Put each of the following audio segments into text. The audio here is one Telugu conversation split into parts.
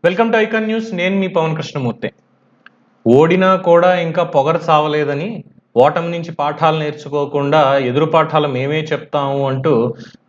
Welcome to icon news. నేను మీ పవన్ కృష్ణమూర్తి. ఓడినా కూడా ఇంకా పొగరు సావలేదని, ఓటమి నుంచి పాఠాలు నేర్చుకోకుండా ఎదురు పాఠాలు మేమే చెప్తాము అంటూ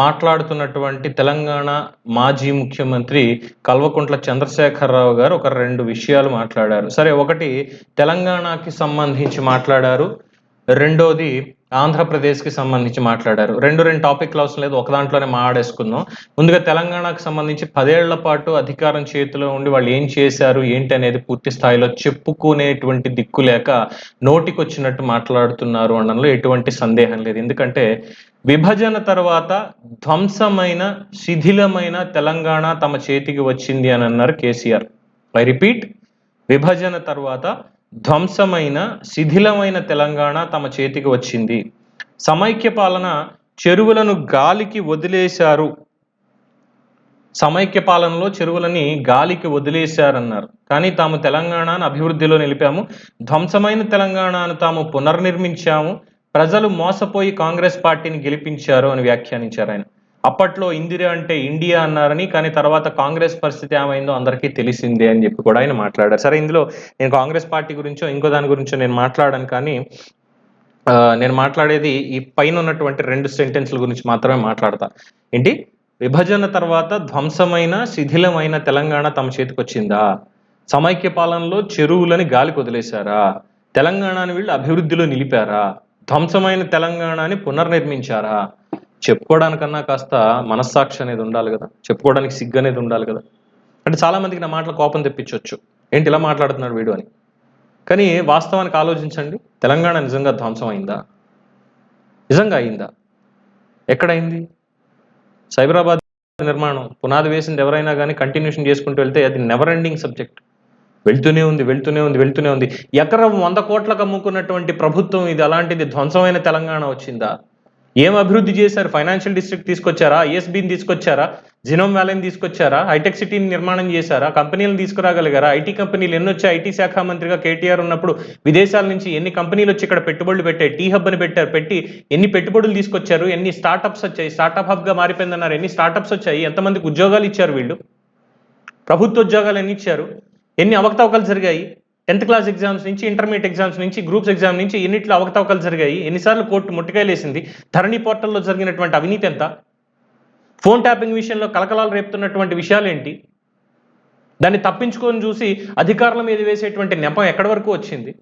మాట్లాడుతున్నటువంటి తెలంగాణ మాజీ ముఖ్యమంత్రి కల్వకుంట్ల చంద్రశేఖరరావు గారు ఒక 2 విషయాలు మాట్లాడారు. సరే, ఒకటి తెలంగాణకి సంబంధించి మాట్లాడారు, రెండోది ఆంధ్రప్రదేశ్కి సంబంధించి మాట్లాడారు. రెండు టాపిక్లు అవసరం లేదు, ఒక దాంట్లోనే మాట్లాడేసుకుందాం. ముందుగా తెలంగాణకు సంబంధించి 10 ఏళ్ల పాటు అధికారం చేతిలో ఉండి వాళ్ళు ఏం చేశారు ఏంటి అనేది పూర్తి స్థాయిలో చెప్పుకునేటువంటి దిక్కు లేక నోటికొచ్చినట్టు మాట్లాడుతున్నారు అనడంలో ఎటువంటి సందేహం లేదు. ఎందుకంటే విభజన తర్వాత ధ్వంసమైన శిథిలమైన తెలంగాణ తమ చేతికి వచ్చింది అని అన్నారు కేసీఆర్. ఐ రిపీట్, విభజన తర్వాత ధ్వంసమైన శిథిలమైన తెలంగాణ తమ చేతికి వచ్చింది. సమైక్య పాలన చెరువులను గాలికి వదిలేశారు, సమైక్య పాలనలో చెరువులని గాలికి వదిలేశారన్నారు. కానీ తాము తెలంగాణను అభివృద్ధిలో నిలిపాము, ధ్వంసమైన తెలంగాణను తాము పునర్నిర్మించాము, ప్రజలు మోసపోయి కాంగ్రెస్ పార్టీని గెలిపించారు అని వ్యాఖ్యానించారు ఆయన. అప్పట్లో ఇందిరా అంటే ఇండియా అన్నారని, కానీ తర్వాత కాంగ్రెస్ పరిస్థితి ఏమైందో అందరికీ తెలిసిందే అని చెప్పి కూడా ఆయన మాట్లాడారు. సరే, ఇందులో నేను కాంగ్రెస్ పార్టీ గురించో ఇంకో దాని గురించో నేను మాట్లాడాను, కానీ నేను మాట్లాడేది ఈ పైన ఉన్నటువంటి 2 సెంటెన్స్ల గురించి మాత్రమే మాట్లాడతా. ఏంటి? విభజన తర్వాత ధ్వంసమైన శిథిలమైన తెలంగాణ తమ చేతికి వచ్చిందా? సమైక్య పాలనలో చెరువులని గాలికి వదిలేశారా? తెలంగాణని వీళ్ళు అభివృద్ధిలో నిలిపారా? ధ్వంసమైన తెలంగాణని పునర్నిర్మించారా? చెప్పుకోవడానికన్నా కాస్త మనస్సాక్షి అనేది ఉండాలి కదా, చెప్పుకోవడానికి సిగ్గు అనేది ఉండాలి కదా. అంటే చాలా మందికి నా మాటలు కోపం తెప్పించవచ్చు, ఏంటి ఇలా మాట్లాడుతున్నాడు వీడు అని. కానీ వాస్తవానికి ఆలోచించండి, తెలంగాణ నిజంగా ధ్వంసం అయిందా? నిజంగా అయిందా? ఎక్కడైంది? సైబరాబాద్ నిర్మాణం పునాది వేసింది ఎవరైనా కానీ కంటిన్యూషన్ చేసుకుంటూ వెళ్తే అది నెవర్ ఎండింగ్ సబ్జెక్ట్. వెళ్తూనే ఉంది. ఎకరం 100 కోట్లకు అమ్ముకున్నటువంటి ప్రభుత్వం ఇది. అలాంటిది ధ్వంసమైన తెలంగాణ వచ్చిందా? ఏం అభివృద్ధి చేశారు? ఫైనాన్షియల్ డిస్ట్రిక్ట్ తీసుకొచ్చారా? ఐఎస్బీని తీసుకొచ్చారా? జినోమ్ వ్యాలీని తీసుకొచ్చారా? హైటెక్ సిటీని నిర్మాణం చేశారా? కంపెనీలను తీసుకురాగలిగారా? ఐటీ కంపెనీలు ఎన్ని వచ్చాయి? ఐటీ శాఖ మంత్రిగా కేటీఆర్ ఉన్నప్పుడు విదేశాల నుంచి ఎన్ని కంపెనీలు వచ్చి ఇక్కడ పెట్టుబడులు పెట్టాయి? టీ హబ్ అని పెట్టి ఎన్ని పెట్టుబడులు తీసుకొచ్చారు? ఎన్ని స్టార్టప్స్ వచ్చాయి? స్టార్టప్ హబ్గా మారిపోయిందన్నారు. ఎన్ని స్టార్టప్స్ వచ్చాయి? ఎంతమందికి ఉద్యోగాలు ఇచ్చారు వీళ్ళు? ప్రభుత్వ ఉద్యోగాలు ఎన్ని ఇచ్చారు? ఎన్ని అవకతవకలు జరిగాయి? 10th క్లాస్ ఎగ్జామ్స్ నుంచి, ఇంటర్మీడియట్ ఎగ్జామ్స్ నుంచి, గ్రూప్స్ ఎగ్జామ్ నుంచి ఎన్నిట్లో అవకతవకలు జరిగాయి? ఎన్నిసార్లు కోర్టు ముట్టికాయలేసింది? ధరణి పోర్టల్లో జరిగినటువంటి అవినీతి ఎంత? ఫోన్ ట్యాపింగ్ విషయంలో కలకలాలు రేపుతున్నటువంటి విషయాలు ఏంటి? దాన్ని తప్పించుకొని చూసి అధికారుల మీద వేసేటువంటి నెపం ఎక్కడి వరకు వచ్చింది?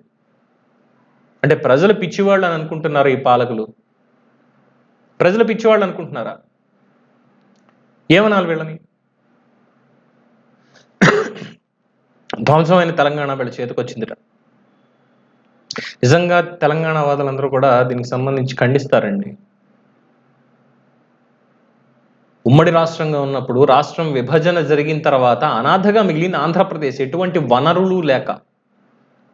అంటే ప్రజలు పిచ్చివాళ్ళు అని అనుకుంటున్నారా ఈ పాలకులు? ప్రజలు పిచ్చివాళ్ళు అనుకుంటున్నారా? ఏమనాలి వీళ్ళని? ధ్వంసమైన తెలంగాణ వీళ్ళ చేతికి వచ్చిందిట. నిజంగా తెలంగాణ వాదులందరూ కూడా దీనికి సంబంధించి ఖండిస్తారండి. ఉమ్మడి రాష్ట్రంగా ఉన్నప్పుడు, రాష్ట్రం విభజన జరిగిన తర్వాత అనాథగా మిగిలిన ఆంధ్రప్రదేశ్, ఎటువంటి వనరులు లేక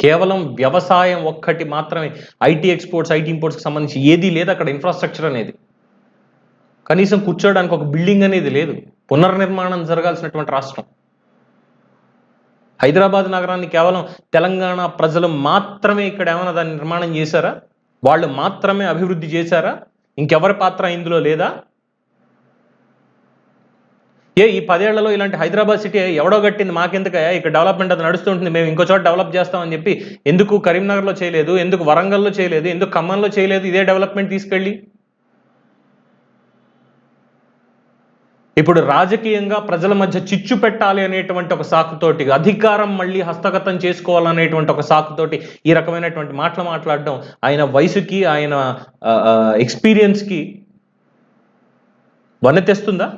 కేవలం వ్యవసాయం ఒక్కటి మాత్రమే, ఐటీ ఎక్స్పోర్ట్స్, ఐటీ ఇంపోర్ట్స్కి సంబంధించి ఏదీ లేదు అక్కడ. ఇన్ఫ్రాస్ట్రక్చర్ అనేది, కనీసం కూర్చోడానికి ఒక బిల్డింగ్ అనేది లేదు. పునర్నిర్మాణం జరగాల్సినటువంటి రాష్ట్రం. హైదరాబాద్ నగరాన్ని కేవలం తెలంగాణ ప్రజలు మాత్రమే ఇక్కడ ఏమైనా దాన్ని నిర్మాణం చేశారా? వాళ్ళు మాత్రమే అభివృద్ధి చేశారా? ఇంకెవరి పాత్ర ఇందులో లేదా? ఈ 10 ఏళ్లలో ఇలాంటి హైదరాబాద్ సిటీ ఎవడో కట్టింది, మాకెందుకయ్యా, ఇక్కడ డెవలప్మెంట్ అది నడుస్తుంటుంది, మేము ఇంకో చోట డెవలప్ చేస్తామని చెప్పి ఎందుకు కరీంనగర్లో చేయలేదు? ఎందుకు వరంగల్లో చేయలేదు? ఎందుకు ఖమ్మంలో చేయలేదు? ఇదే డెవలప్మెంట్ తీసుకెళ్ళి ఇప్పుడు రాజకీయంగా ప్రజల మధ్య చిచ్చు పెట్టాలి అనేటువంటి ఒక సాకుతోటి, అధికారం మళ్ళీ హస్తగతం చేసుకోవాలనేటువంటి ఒక సాకుతోటి ఈ రకమైనటువంటి మాటలు మాట్లాడడం ఆయన వయసుకి, ఆయన ఎక్స్పీరియన్స్కి వన్నె తెస్తుందా?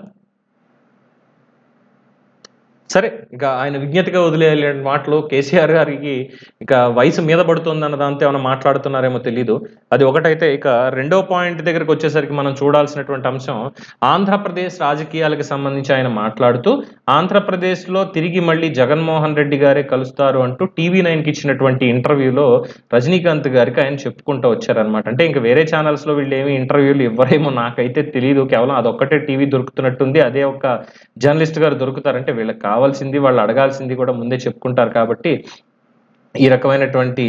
సరే, ఇక ఆయన విజ్ఞతగా వదిలేయాలి మాటలు. కేసీఆర్ గారికి ఇక వయసు మీద పడుతుంది అన్న దాంతో ఏమైనా మాట్లాడుతున్నారేమో తెలీదు. అది ఒకటైతే, ఇక రెండో పాయింట్ దగ్గరికి వచ్చేసరికి మనం చూడాల్సినటువంటి అంశం ఆంధ్రప్రదేశ్ రాజకీయాలకు సంబంధించి ఆయన మాట్లాడుతూ, ఆంధ్రప్రదేశ్లో తిరిగి మళ్ళీ జగన్మోహన్ రెడ్డి గారే కలుస్తారు అంటూ TV9కి ఇచ్చినటువంటి ఇంటర్వ్యూలో రజనీకాంత్ గారికి ఆయన చెప్పుకుంటూ వచ్చారనమాట. అంటే ఇంకా వేరే ఛానల్స్లో వీళ్ళు ఏమి ఇంటర్వ్యూలు ఇవ్వరేమో నాకైతే తెలియదు, కేవలం అదొక్కటే టీవీ దొరుకుతున్నట్టుంది. అదే ఒక జర్నలిస్ట్ గారు దొరుకుతారంటే వీళ్ళకి కావాల్సింది, వాళ్ళు అడగాల్సింది కూడా ముందే చెప్పుకుంటారు. కాబట్టి ఈ రకమైనటువంటి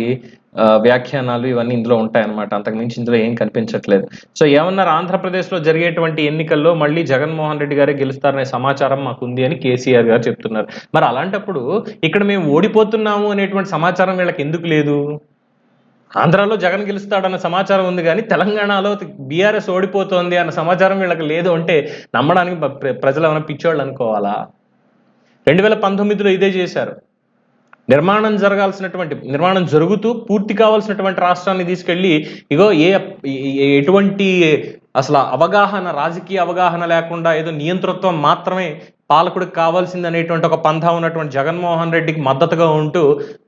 వ్యాఖ్యానాలు ఇవన్నీ ఇందులో ఉంటాయన్నమాట. అంతకుమించి ఇందులో ఏం కనిపించట్లేదు. సో ఏమన్నారు, ఆంధ్రప్రదేశ్లో జరిగేటువంటి ఎన్నికల్లో మళ్ళీ జగన్మోహన్ రెడ్డి గారే గెలుస్తారనే సమాచారం మాకుంది అని కేసీఆర్ గారు చెప్తున్నారు. మరి అలాంటప్పుడు ఇక్కడ మేము ఓడిపోతున్నాము అనేటువంటి సమాచారం వీళ్ళకి ఎందుకు లేదు? ఆంధ్రాలో జగన్ గెలుస్తాడన్న సమాచారం ఉంది కానీ తెలంగాణలో బీఆర్ఎస్ ఓడిపోతోంది అన్న సమాచారం వీళ్ళకి లేదు అంటే నమ్మడానికి ప్రజలు ఏమైనా పిచ్చోళ్ళు అనుకోవాలా? 2019లో ఇదే చేశారు. నిర్మాణం జరుగుతూ పూర్తి కావాల్సినటువంటి రాష్ట్రాన్ని తీసుకెళ్లి ఇగో ఎటువంటి అసలు రాజకీయ అవగాహన లేకుండా ఏదో నియంతృత్వం మాత్రమే పాలకుడికి కావాల్సింది అనేటువంటి ఒక పంథా ఉన్నటువంటి జగన్మోహన్ రెడ్డికి మద్దతుగా ఉంటూ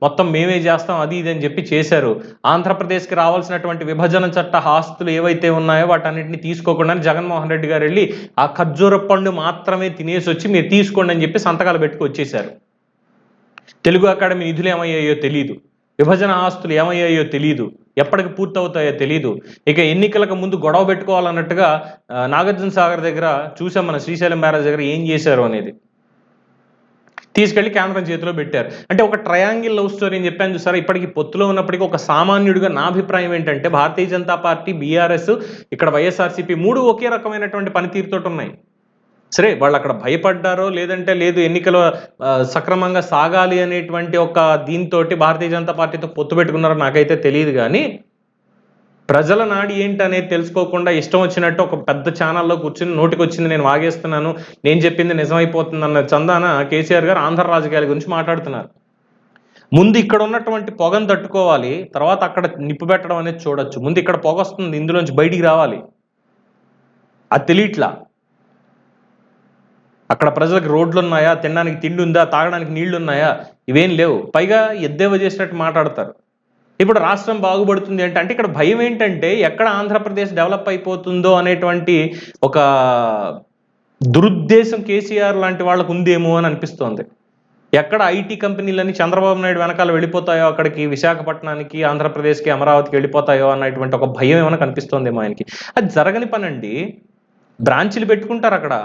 మొత్తం మేమే చేస్తాం అది ఇది అని చెప్పి చేశారు. ఆంధ్రప్రదేశ్కి రావాల్సినటువంటి విభజన చట్ట ఆస్తులు ఏవైతే ఉన్నాయో వాటన్నిటిని తీసుకోకుండా జగన్మోహన్ రెడ్డి గారు వెళ్ళి ఆ ఖర్జూర పండు మాత్రమే తినేసి వచ్చి మీరు తీసుకోండి అని చెప్పి సంతకాలు పెట్టుకు వచ్చేశారు. తెలుగు అకాడమీ నిధులు ఏమయ్యాయో తెలియదు, విభజన ఆస్తులు ఏమయ్యాయో తెలియదు, ఎప్పటికి పూర్తవుతాయో తెలియదు. ఇక ఎన్నికలకు ముందు గొడవ పెట్టుకోవాలన్నట్టుగా నాగార్జున సాగర్ దగ్గర చూసాం, మన శ్రీశైలం బ్యారేజ్ దగ్గర ఏం చేశారు అనేది తీసుకెళ్లి కేంద్రం చేతిలో పెట్టారు. అంటే ఒక ట్రయాంగిల్ లవ్ స్టోరీ అని చెప్పాను చూసారా. ఇప్పటికి పొత్తులో ఉన్నప్పటికీ ఒక సామాన్యుడిగా నా అభిప్రాయం ఏంటంటే భారతీయ జనతా పార్టీ, బీఆర్ఎస్, ఇక్కడ వైఎస్ఆర్సీపీ మూడు ఒకే రకమైనటువంటి పనితీరుతో ఉన్నాయి. సరే, వాళ్ళు అక్కడ భయపడ్డారో లేదంటే లేదు ఎన్నికలు సక్రమంగా సాగాలి అనేటువంటి ఒక దీంతో భారతీయ జనతా పార్టీతో పొత్తు పెట్టుకున్నారో నాకైతే తెలియదు. కానీ ప్రజల నాడి ఏంటనేది తెలుసుకోకుండా ఇష్టం వచ్చినట్టు ఒక పెద్ద ఛానల్లో కూర్చుని నోటికి వచ్చింది నేను వాగేస్తున్నాను, నేను చెప్పింది నిజమైపోతుంది అన్న చందాన కేసీఆర్ గారు ఆంధ్ర రాజకీయాల గురించి మాట్లాడుతున్నారు. ముందు ఇక్కడ ఉన్నటువంటి పొగను తట్టుకోవాలి, తర్వాత అక్కడ నిప్పు పెట్టడం అనేది చూడొచ్చు. ముందు ఇక్కడ పొగ వస్తుంది, ఇందులోంచి బయటికి రావాలి, అది తెలియట్లా. అక్కడ ప్రజలకు రోడ్లు ఉన్నాయా, తినడానికి తిండి ఉందా, తాగడానికి నీళ్లు ఉన్నాయా, ఇవేం లేవు. పైగా ఎద్దేవా చేసినట్టు మాట్లాడతారు. ఇప్పుడు రాష్ట్రం బాగుపడుతుంది అంటే ఇక్కడ భయం ఏంటంటే ఎక్కడ ఆంధ్రప్రదేశ్ డెవలప్ అయిపోతుందో అనేటువంటి ఒక దురుద్దేశం కేసీఆర్ లాంటి వాళ్ళకు ఉందేమో అని అనిపిస్తోంది. ఎక్కడ ఐటీ కంపెనీలన్నీ చంద్రబాబు నాయుడు వెనకాల వెళ్ళిపోతాయో అక్కడికి, విశాఖపట్నానికి, ఆంధ్రప్రదేశ్కి, అమరావతికి వెళ్ళిపోతాయో అన్నటువంటి ఒక భయం ఏమైనా కనిపిస్తోందేమో ఆయనకి. అది జరగని పని అండి. బ్రాంచీలు పెట్టుకుంటారు అక్కడ,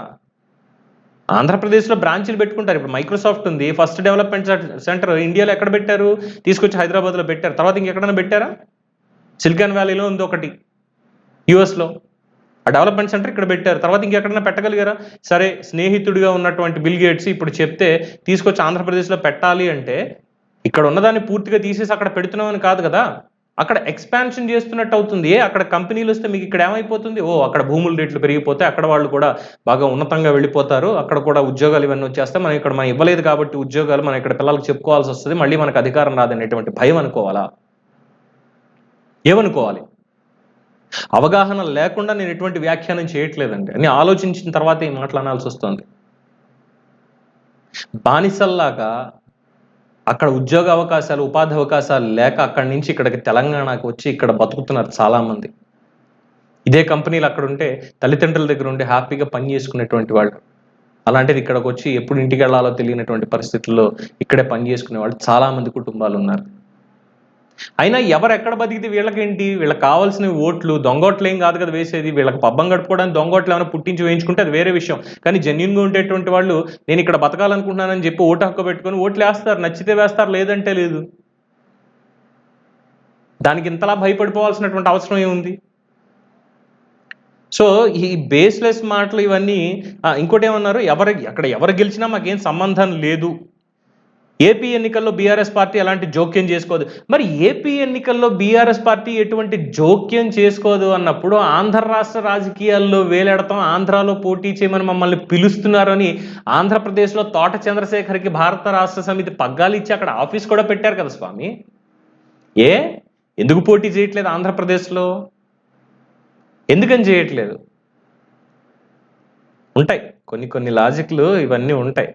ఆంధ్రప్రదేశ్లో బ్రాంచీలు పెట్టుకుంటారు. ఇప్పుడు మైక్రోసాఫ్ట్ ఉంది, ఫస్ట్ డెవలప్మెంట్ సెంటర్ ఇండియాలో ఎక్కడ పెట్టారు? తీసుకొచ్చి హైదరాబాద్లో పెట్టారు. తర్వాత ఇంకెక్కడైనా పెట్టారా? సిలికాన్ వ్యాలీలో ఉంది ఒకటి, యుఎస్లో ఆ డెవలప్మెంట్ సెంటర్ ఇక్కడ పెట్టారు. తర్వాత ఇంకెక్కడైనా పెట్టగలిగారా? సరే, స్నేహితుడిగా ఉన్నటువంటి బిల్ గేట్స్ ఇప్పుడు చెప్తే తీసుకొచ్చి ఆంధ్రప్రదేశ్లో పెట్టాలి అంటే ఇక్కడ ఉన్నదాన్ని పూర్తిగా తీసేసి అక్కడ పెడుతున్నామని కాదు కదా, అక్కడ ఎక్స్పాన్షన్ చేస్తున్నట్టు అవుతుంది. అక్కడ కంపెనీలు వస్తే మీకు ఇక్కడ ఏమైపోతుంది? అక్కడ భూముల రేట్లు పెరిగిపోతే అక్కడ వాళ్ళు కూడా బాగా ఉన్నతంగా వెళ్ళిపోతారు, అక్కడ కూడా ఉద్యోగాలు ఇవన్నీ వచ్చేస్తాయి. మనం ఇవ్వలేదు కాబట్టి ఉద్యోగాలు మనం ఇక్కడ పిల్లలకు చెప్పుకోవాల్సి వస్తుంది, మళ్ళీ మనకు అధికారం రాదనేటువంటి భయం అనుకోవాలా? ఏమనుకోవాలి? అవగాహన లేకుండా నేను ఎటువంటి వ్యాఖ్యానం చేయట్లేదండి, అని ఆలోచించిన తర్వాత ఈ మాట్లాడాల్సి వస్తుంది. బానిసల్లాగా అక్కడ ఉద్యోగ అవకాశాలు, ఉపాధి అవకాశాలు లేక అక్కడి నుంచి ఇక్కడికి తెలంగాణకు వచ్చి ఇక్కడ బతుకుతున్నారు చాలామంది. ఇదే కంపెనీలు అక్కడ ఉంటే తల్లిదండ్రుల దగ్గర ఉండి హ్యాపీగా పని చేసుకునేటువంటి వాళ్ళు. అలాంటిది ఇక్కడికి వచ్చి ఎప్పుడు ఇంటికి వెళ్ళాలో తెలియనటువంటి పరిస్థితుల్లో ఇక్కడే పని చేసుకునే వాళ్ళు చాలామంది కుటుంబాలు ఉన్నారు. అయినా ఎవరు ఎక్కడ బతికితే వీళ్ళకేంటి? వీళ్ళకి కావాల్సిన ఓట్లు దొంగోట్లు ఏం కాదు కదా వేసేది. వీళ్ళకి పబ్బం గడుపుకోవడానికి దొంగోట్లు ఏమైనా పుట్టించి వేయించుకుంటే అది వేరే విషయం. కానీ జెన్యున్గా ఉండేటువంటి వాళ్ళు నేను ఇక్కడ బతకాలనుకుంటున్నానని చెప్పి ఓటు హక్కు పెట్టుకొని ఓట్లు వేస్తారు, నచ్చితే వేస్తారు, లేదంటే లేదు. దానికి ఇంతలా భయపడిపోవాల్సినటువంటి అవసరం ఏముంది? సో ఈ బేస్లెస్ మాటలు ఇవన్నీ. ఇంకోటి ఏమన్నారు, అక్కడ ఎవరు గెలిచినా మాకేం సంబంధం లేదు, ఏపీ ఎన్నికల్లో బీఆర్ఎస్ పార్టీ ఎలాంటి జోక్యం చేసుకోదు. మరి ఏపీ ఎన్నికల్లో బీఆర్ఎస్ పార్టీ ఎటువంటి జోక్యం చేసుకోదు అన్నప్పుడు ఆంధ్ర రాష్ట్ర రాజకీయాల్లో వేలెడతాం, ఆంధ్రాలో పోటీ చేయమని మమ్మల్ని పిలుస్తున్నారని ఆంధ్రప్రదేశ్లో తోట చంద్రశేఖర్కి భారత రాష్ట్ర సమితి పగ్గాలు ఇచ్చి అక్కడ ఆఫీస్ కూడా పెట్టారు కదా స్వామి. ఎందుకు పోటీ చేయట్లేదు ఆంధ్రప్రదేశ్లో? ఎందుకని చేయట్లేదు? ఉంటాయి కొన్ని లాజిక్లు, ఇవన్నీ ఉంటాయి.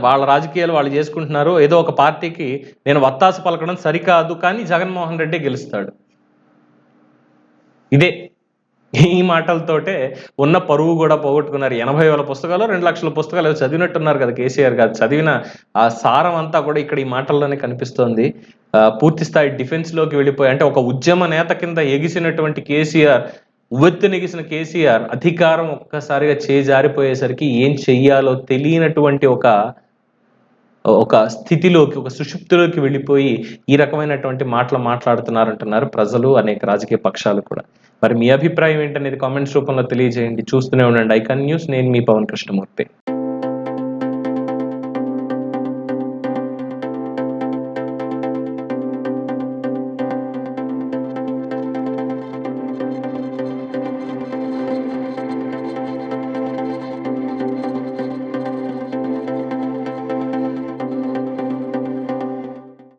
వాళ్ళ రాజకీయాలు వాళ్ళు చేసుకుంటున్నారు. ఏదో ఒక పార్టీకి నేను వత్తాసు పలకడం సరికాదు, కానీ జగన్మోహన్ రెడ్డి గెలుస్తాడు. ఇదే ఈ మాటలతోటే ఉన్న పరువు కూడా పోగొట్టుకున్నారు. 80,000 పుస్తకాలు, 2 లక్షల పుస్తకాలు చదివినట్టున్నారు కదా కేసీఆర్ గారు. చదివిన ఆ సారం అంతా కూడా ఇక్కడ ఈ మాటల్లోనే కనిపిస్తోంది. పూర్తి స్థాయి డిఫెన్స్లోకి వెళ్ళిపోయి, అంటే ఒక ఉద్యమ నేత కింద ఎగిసినటువంటి కేసీఆర్, ఉవ్వెత్తునెగిసిన కేసీఆర్ అధికారం ఒక్కసారిగా చేజారిపోయేసరికి ఏం చెయ్యాలో తెలియనటువంటి ఒక ఒక స్థితిలోకి, ఒక సుషుప్తిలోకి వెళ్ళిపోయి ఈ రకమైనటువంటి మాటలు మాట్లాడుతున్నారంటున్నారు ప్రజలు, అనేక రాజకీయ పక్షాలు కూడా. మరి మీ అభిప్రాయం ఏంటనేది కామెంట్స్ రూపంలో తెలియజేయండి. చూస్తూనే ఉండండి ఐకాన్ న్యూస్. నేను మీ పవన్ కృష్ణమూర్తి.